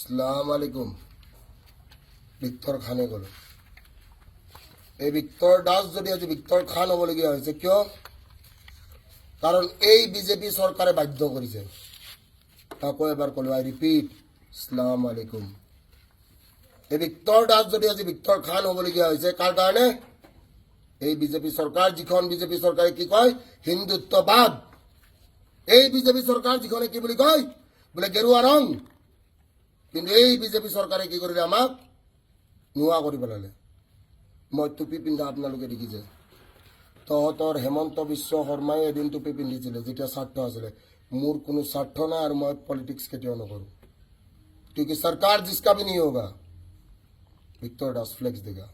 আসসালামু আলাইকুম। ভিক্টর খানে গেল। এই ভিক্টর দাস যদি আজি ভিক্টর খান হবলগীয়া হয়েছে কিয়? কারণ এই বিজেপি সরকারে বাধ্য করেছে। তাকে এবার কলো, আই রিপিট, আসসালামু আলাইকুম। এই ভিক্টর দাস যদি আজি ভিক্টর খান হবলগীয়া হয়েছে কার কারণে? এই বিজেপি সরকার, যিখন বিজেপি সরকারে কি কয় হিন্দুত্ববাদ। এই বিজেপি সরকার যিখনে কি বলি কয় বলে গেরুয়া রং। কিন্তু এই বিজেপি সরকারে কি কৰিলে আমাক নোয়া কৰি পেলালে। মই টুপি পিন্ধা আপোনালোকে দেখিছে। তহঁতৰ হেমন্ত বিশ্ব শৰ্মাই এদিন টুপি পিন্ধিছিলে যেতিয়া স্বাৰ্থ আছিলে। মোৰ কোনো স্বাৰ্থ নাই আৰু মই পলিটিক্স কেতিয়াও নকৰোঁ। क्योंकि सरकार जिसका भी नहीं होगा। ভিক্টৰ দাস ফ্লেক্স দেগা।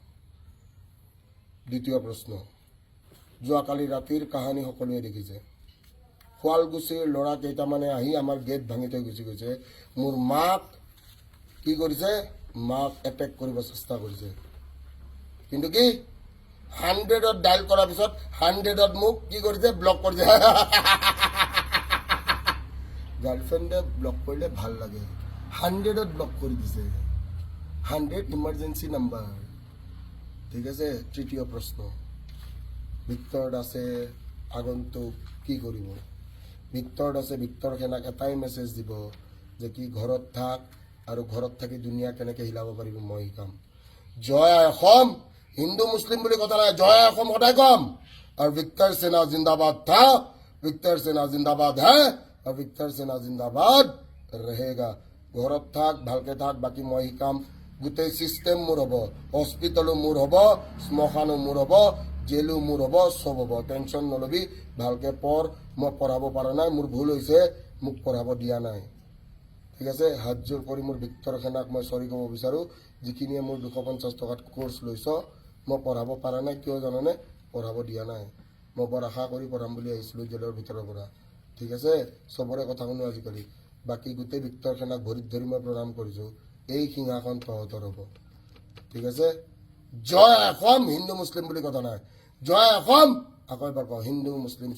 দ্বিতীয় প্ৰশ্ন, যোৱাকালি ৰাতিৰ কাহানী সকলোৱে দেখিছে। শুৱালকুছিৰ ল'ৰা কেইটামানে আহি আমাৰ গেট ভাঙি থৈ গুচি গৈছে। মোৰ মাক কি কৰিছে? মাক এটেক কৰিব চেষ্টা কৰিছে। কিন্তু কি 100ত ডাইল কৰাৰ পিছত 100ত মোক কি কৰিছে? ব্লক কৰিছে। গাৰ্লফ্ৰেণ্ডে ব্লক কৰিলে ভাল লাগে। 100ত ব্লক কৰি দিছে। 100 ইমাৰ্জেঞ্চি নাম্বাৰ। ঠিক আছে। তৃতীয় প্ৰশ্ন, ভিক্টৰ দাসে আগন্তুক কি কৰিব? ভিক্টৰ দাসে ভিক্টৰ সেনাক এটাই মেছেজ দিব যে কি ঘৰত থাক আৰু ঘৰত থাকি দুনিয়া কেনেকৈ হিলাব পাৰিব মই শিকাম। জয় অসম। হিন্দু মুছলিম বুলি কথা নাই, জয় অসম সদায় কম। আৰু ভিক্টৰ সেনা জিন্দাবাদ থা, ভিক্টৰ সেনা জিন্দাবাদ হে, আৰু ভিক্টৰ সেনা জিন্দাবাদ रहेगा। ঘৰত থাক, ভালকে থাক, বাকী মই শিকাম। গোটেই চিষ্টেম মোৰ হ'ব। হস্পিটেলো মোৰ হ'ব, শ্মশানো মোৰ হ'ব, জেলো মোৰ হ'ব, চব হ'ব। টেনশ্যন নলবি, ভালকে পঢ়। মই পঢ়াব পৰা নাই, মোৰ ভুল হৈছে, মোক পঢ়াব দিয়া নাই। ঠিক আছে। হাত জোৰ কৰি মোৰ ভিক্টৰ সেনাক মই চৰি ক'ব বিচাৰোঁ। যিখিনিয়ে মোৰ 250 টকাত কোৰ্চ লৈছ, মই পঢ়াব পৰা নাই। কিয় জানানে? পঢ়াব দিয়া নাই। মই বৰ আশা কৰি পঢ়াম বুলি আহিছিলোঁ জেলৰ ভিতৰৰ পৰা। ঠিক আছে। চবৰে কথা শুনো আজিকালি। বাকী গোটেই ভিক্টৰ সেনাক ভৰিত ধৰি মই প্ৰণাম কৰিছোঁ। এই সিংহাসন তহঁতৰ হ'ব। ঠিক আছে। জয় অসম। হিন্দু মুছলিম বুলি কথা নাই, জয় অসম। আকৌ এবাৰ কওঁ, হিন্দু মুছলিম